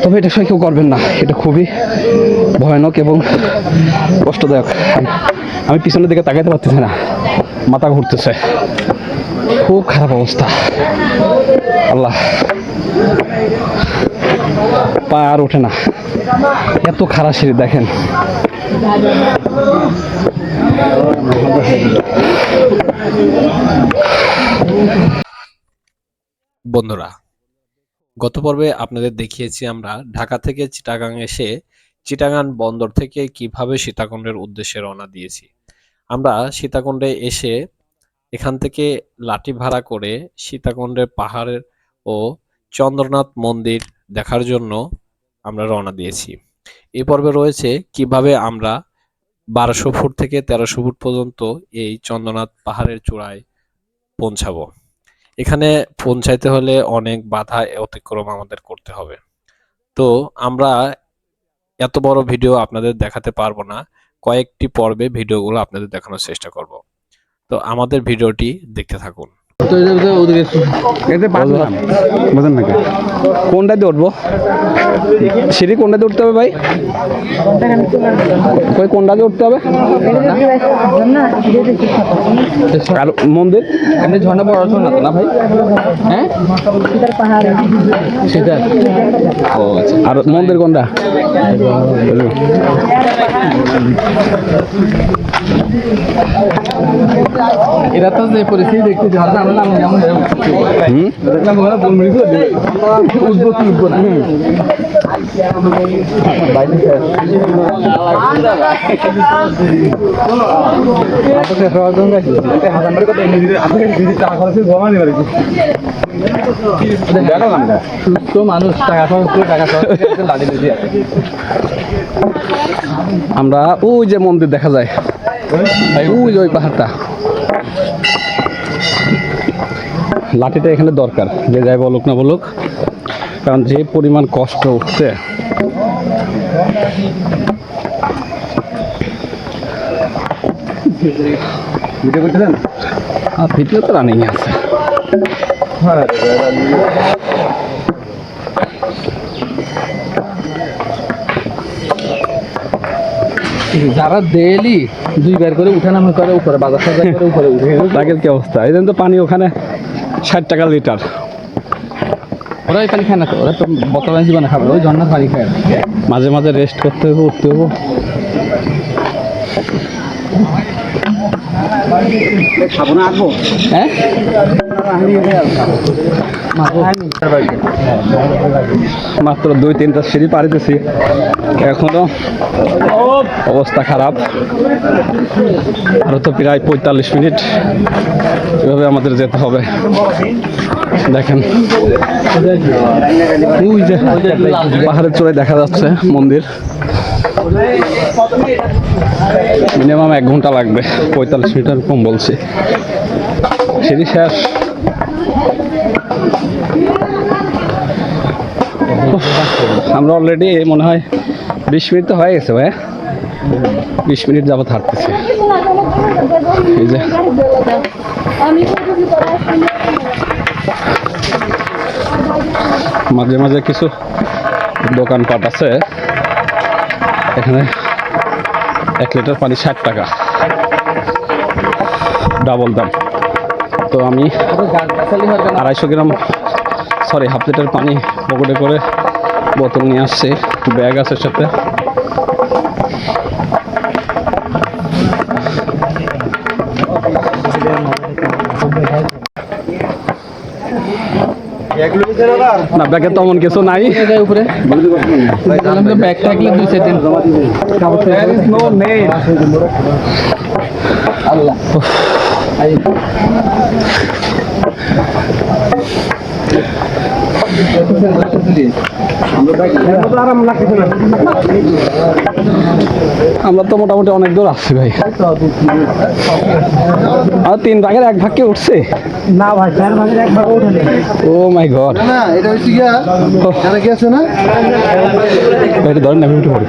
তবে এটা সবাই কেউ করবেন না, এটা খুবই ভয়ানক এবং কষ্টদায়ক। আমি পিছনের দিকে তাকাইতে পারতেছি না, মাথা ঘুরতেছে, খুব খারাপ অবস্থা। আল্লাহ, পা আর ওঠে না, এত খারাপ সিঁড়ি দেখেন। বন্ধুরা, গত পর্বে আপনাদের দেখিয়েছি আমরা ঢাকা থেকে চিটাগাং এসে চিটাগাং বন্দর থেকে কিভাবে সীতাকুণ্ডের উদ্দেশ্যে রওনা দিয়েছি। আমরা সীতাকুণ্ডে এসে এখান থেকে লাঠি ভাড়া করে সীতাকুণ্ডের পাহাড়ের ও চন্দ্রনাথ মন্দির দেখার জন্য আমরা রওনা দিয়েছি। এই পর্বে রয়েছে কিভাবে আমরা 1200 ফুট থেকে 1300 ফুট পর্যন্ত এই চন্দ্রনাথ পাহাড়ের চূড়ায় পৌঁছাবো। এখানে পৌঁছাইতে হলে অনেক বাধা অতিক্রম আমাদের করতে হবে। তো আমরা এত বড় ভিডিও আপনাদের দেখাতে পারবো না, কয়েকটি পর্বে ভিডিওগুলো আপনাদের দেখানোর চেষ্টা করব। তো আমাদের ভিডিওটি দেখতে থাকুন। বুঝেন নাকি কোনটাতে উঠবো? সিঁড়ি কোনটাতে উঠতে হবে ভাই? কোনটাতে উঠতে হবে? আর মন্দির এমনি ঝর্ণা পড়াশোনা না ভাই? হ্যাঁ, সেটা। ও আচ্ছা, আর মন্দির কোনটা? এরা তো যে পরিস্থিতি দেখতে মানুষ আমরা ওই যে মন্দির দেখা যায়, ওই ওই পাহাড়টা। লাঠিটা এখানে দরকার, যে যাই বলুক না বলুক, কারণ যে পরিমাণ কষ্ট উঠছে। ভিডিও করতেছেন? ভিডিও তো রানিং আছে। যারা ডেইলি 2 বার করে উঠানামা করে উপরে বাজার সাজার করে উপরে উঠে, তাদের কি অবস্থা? এই জন্য তো পানি ওখানে 60 টাকা লিটার। ওরা এই পানি খায় না তো, ওরা তো বোতল পানি জীবনে খাবে, ওই ঝর্ণার পানি খায়। মাঝে মাঝে রেস্ট করতে হবে, উঠতে হবে। হ্যাঁ, মাত্র 2-3টা সিঁড়ি পাড়িতেছি, এখনো অবস্থা খারাপ। আরো তো প্রায় 45 মিনিট এভাবে আমাদের যেতে হবে। দেখেন ওই যে পাহাড়ের চূড়ায় দেখা যাচ্ছে মন্দির। মিনিমাম 1 ঘন্টা লাগবে, 45 মিনিট কম বলছি। সিঁড়ি শেষ। আমরা অলরেডি মনে হয় 20 মিনিট তো হয়ে গেছে ভাই, 20 মিনিট যাবত হাঁটতেছি। এই যে মাঝে মাঝে কিছু দোকানপাট আছে, এখানে 1 লিটার পানি 60 টাকা, ডাবল দাম। তো আমি 250 গ্রাম হাফ লিটার পানি পকেটে করে বোতল নিয়ে আসছি, ব্যাগ আছে সাথে। না, ব্যাগে তেমন কিছু নাই উপরে। ব্যাগ থাকলে 2-3 আল্লাহ। আমরা তো মোটামুটি অনেক দূর আসছি ভাই, আর 3 ভাগের 1 ভাগ কে উঠছে। না ভাই 4 ভাগের 1 ভাগ ওঠে না। ও মাই গড, না এটা হচ্ছে গিয়া জানা কি আছে না ভাই এটা ধরেন না, আমি উঠে পড়ি।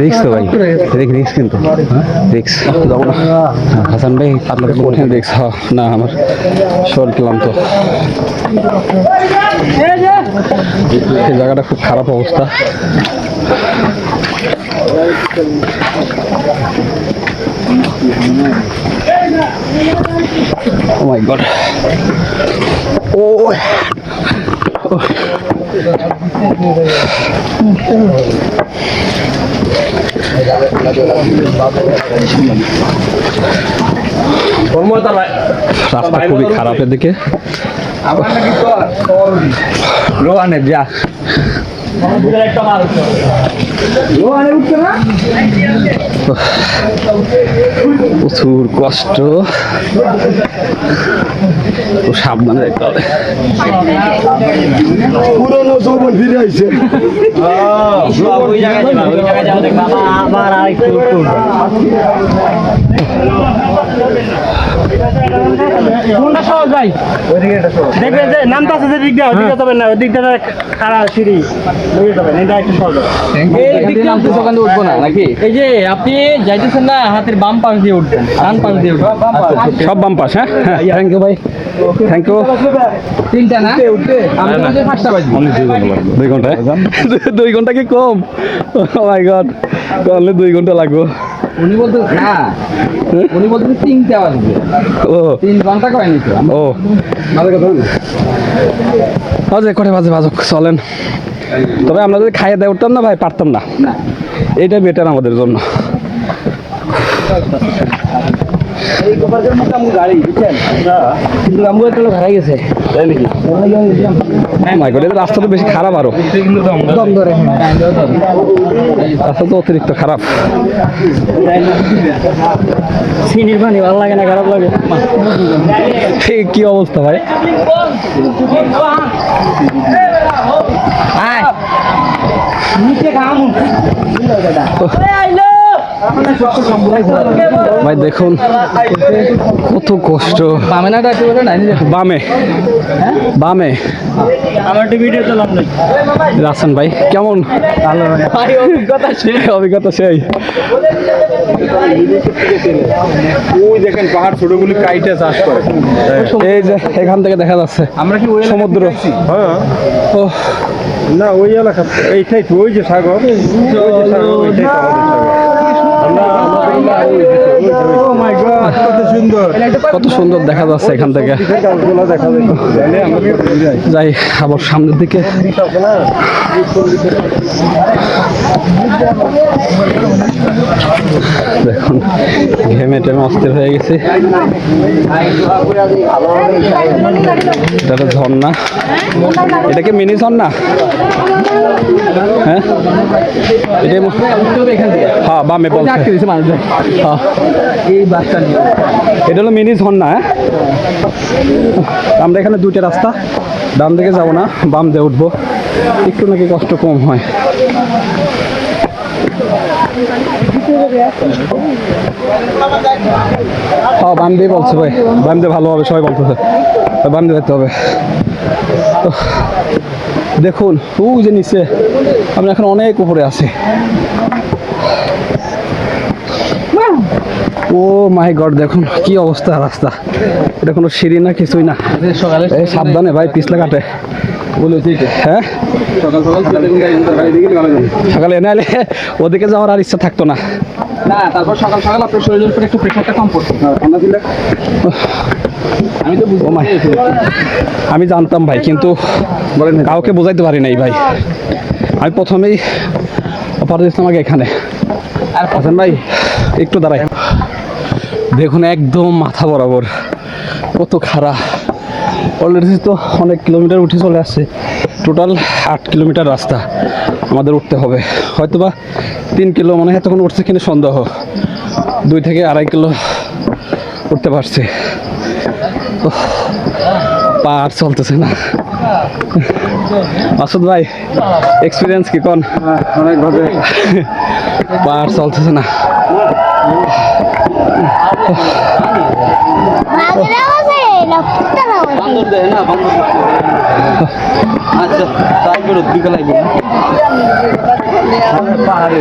রিক্স তো ভাই, রিক্স কিন্তু রিক্স যাবো না। হাসান ভাই আপনাকে কঠিন রিক্স। না আমার শরীর ক্লান্ত, এই জায়গাটা খুব খারাপ অবস্থা। Oh my god. Oh. রাস্তা খুবই খারাপের দিকে। রোহানে যা প্রচুর কষ্ট, খুব সাবধানে দেখতে হবে। পুরনো যৌবন ফিরে আইছে কোনটা সহজ ভাই? দেখবেন যে নামটা আছে যে দিক দিয়ে ওদিকে যাবেন না, ওই দিকটা খারাপ সিঁড়ি ওদিকে যাবেন, এটা একটু সহজ। উঠবো না নাকি? এই যে আপনি যাইতেছেন না, হাতের বাম পাশ দিয়ে উঠবেন, ডান পাশ দিয়ে উঠবেন। সব বাম পাশ। হ্যাঁ, থ্যাংক ইউ ভাই, থ্যাংক ইউ। তিনটা না আমি তো 5টা বাজে। 2 ঘন্টা 2 ঘন্টা কি কম? ও মাই গড, অনলি 2 ঘন্টা লাগবে। উনি বলতে না, উনি বলতে 3টা বাজবে। ও 3 ঘন্টা কয়নি তো। ও বাজে কটে বাজে বাজক চলেন। তবে আমরা যদি খাইয়ে দেয় উঠতাম না ভাই, পারতাম না। এইটা বেটার আমাদের জন্য। এই গোপালগঞ্জের মধ্যে আমি গাড়ি বুঝছেন, কিন্তু আমগো একটা লোক হারাই গেছে। তাই নাকি? মাই গড, এটা রাস্তা তো বেশি খারাপ আরো। দম ধরে রাস্তা তো অতিরিক্ত খারাপ। সিনির পানি ভালো লাগে না, খারাপ লাগে। ঠিক কি অবস্থা ভাই? নিচে ঘাম ভাই দেখুন কত কষ্ট। বামে না ডাকতে বলে না বামে বামে আমার টিভিটা চালাম না। রাসেন ভাই কেমন? ভাই অভিজ্ঞতা অভিজ্ঞতা সেই। ওই দেখেন পাহাড় ছোটগুলি কাইটে চাষ করে। এই যে এখান থেকে দেখা যাচ্ছে আমরা কি ওই সমুদ্র। হ্যাঁ ও না ওই এলাকা এইটাই তো, ওই যে সাগর, ওই যে সাগর, ওইটাই তো আমাদের সাগর। ও মাই গড কত সুন্দর, কত সুন্দর দেখা যাচ্ছে এখান থেকে। গাছগুলো দেখা যায়। তাহলে আমরা যাই আবার সামনের দিকে। দেখুন ঘেমে টেমে অস্থির হয়ে গেছি। এটা একটা ঝর্ণা, এটা কি মিনি ঝর্ণা? হ্যাঁ এটাই হ্যাঁ বামে বলছে। হ্যাঁ এই বাসটা নিয়ে এটা হলো মিনি ঝর্ণা। হ্যাঁ আমরা এখানে 2টা রাস্তা, ডান দিকে যাবো না, বাম দিয়ে উঠবো, একটু নাকি কষ্ট কম হয়। হ্যাঁ বাম দিয়ে বলছে ভাই, বাম দিয়ে ভালো হবে, সবাই বলতেছে বাম দিয়ে যেতে হবে। দেখুন ওই যে নিচে, আমরা এখন অনেক উপরে আছি। ও মাই গড দেখুন কি অবস্থা রাস্তা। এটা কোনো সিঁড়ি না, কিছুই না। সকালে এই সাবধানে ভাই, পিছলে কাটে। হ্যাঁ সকালে এনে আলে ওদিকে যাওয়ার আর ইচ্ছা থাকতো না। না, তারপর সকাল সকাল আপনার শরীরের উপরে একটু প্রেশারটা কম পড়ছে। আমি তো বুঝতে আমি জানতাম ভাই, কিন্তু কাউকে বোঝাইতে পারি নাই ভাই। আমি প্রথমেই অফার দিয়েছিলাম আগে এখানে। আর হাসান ভাই একটু দাঁড়াই, দেখুন একদম মাথা বরাবর কত খারাপ। অলরেডি তো অনেক কিলোমিটার উঠে চলে আসছে। টোটাল 8 কিলোমিটার রাস্তা আমাদের উঠতে হবে। হয়তো বা 3 কিলো মনে হয় তখন উঠছে কিনা সন্দেহ। 2 থেকে 2.5 কিলো উঠতে পারছে। পা আর চলতেছে না। মাসুদ ভাই এক্সপিরিয়েন্স কি কোন? অনেক ভাবে পা আর চলতেছে না। বান্দর দেয় না বান্দর আচ্ছা তাই করো বিকাল আইব পাহাড়ে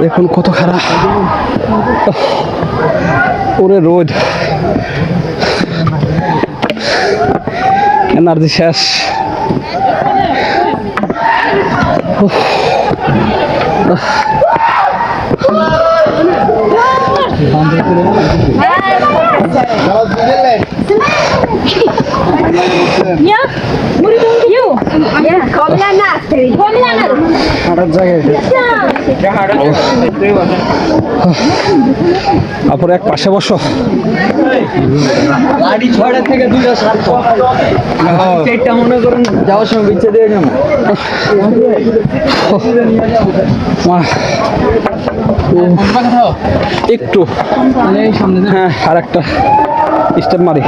দেখুন কত খারাপ ওরে রোদ এনার্জি শেষ Ja, jo, ja, kom la naster, kom la তারপর এক পাশে বসো গাড়ি 6টা থেকে 2টা 7 চারটা মনে করুন যাওয়ার সময় বিচ্ছে দিয়ে যাবো একটু হ্যাঁ আর একটা স্টেপ মারি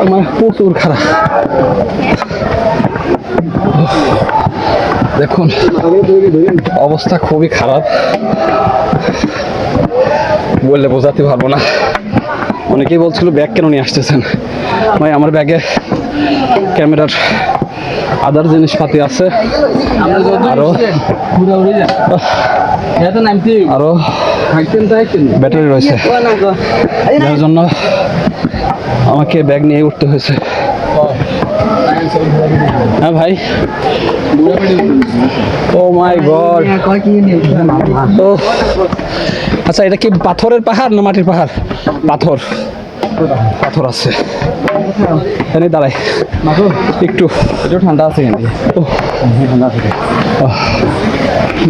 আমার প্রচুর খারাপ দেখুন অবস্থা খুবই খারাপ বললে বোঝাতে পারবো না অনেকেই বলছিল ব্যাগ কেন নিয়ে আসতেছেন ভাই আমার ব্যাগে ক্যামেরার আদার জিনিসপাতি আছে আরো আরো ব্যাটারি রয়েছে যার জন্য আমাকে ব্যাগ নিয়ে উঠতে হয়েছে হ্যাঁ ভাই ও মাই গড ও আচ্ছা এটা কি পাথরের পাহাড় না মাটির পাহাড় পাথর পাথর আছে এখানে দাঁড়াই একটু ঠান্ডা আছে কিন্তু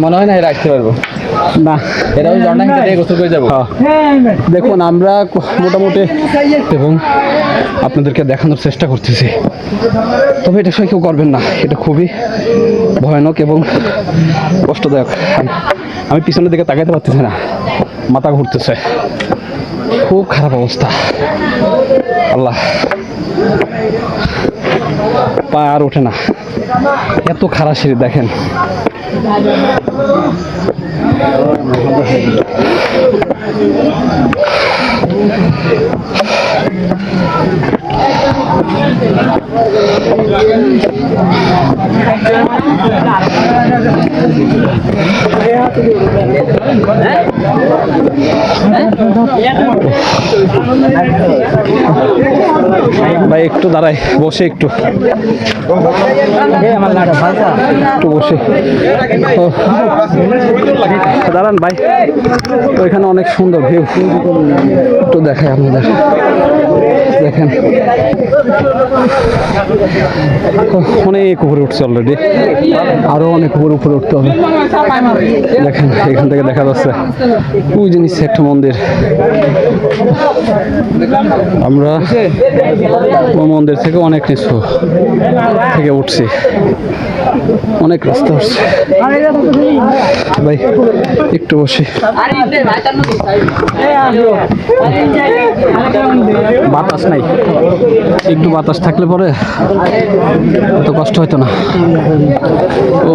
মনে হয় না এরা আসতে পারবো না এরাও ঝর্ণা খেতে গোসল করে যাবো দেখুন আমরা মোটামুটি এবং আপনাদেরকে দেখানোর চেষ্টা করতেছি তবে এটা সবাই কেউ করবেন না এটা খুবই ভয়ানক এবং কষ্টদায়ক আমি পিছনের দিকে তাকাইতে পারতেছি না মাথা ঘুরতেছে খুব খারাপ অবস্থা আল্লাহ পা আর ওঠে না এত খারাপ সিঁড়ি দেখেন ভাই একটু দাঁড়াই বসে একটু একটু বসে দাঁড়ান ভাই ওইখানে অনেক সুন্দর ভিউ একটু দেখাই আপনাদের দেখেন অনেক উপরে উঠছে অলরেডি আরো অনেক উপরে উঠতে হবে দেখেন এখান থেকে দেখা যাচ্ছে ওই জিনিস একটা মন্দির আমরা ও মন্দির থেকে অনেক নিচু থেকে উঠছি অনেক রাস্তা উঠছে ভাই একটু বসি বাতাস নাই একটু বাতাস থাকলে পরে এত কষ্ট হতো না ও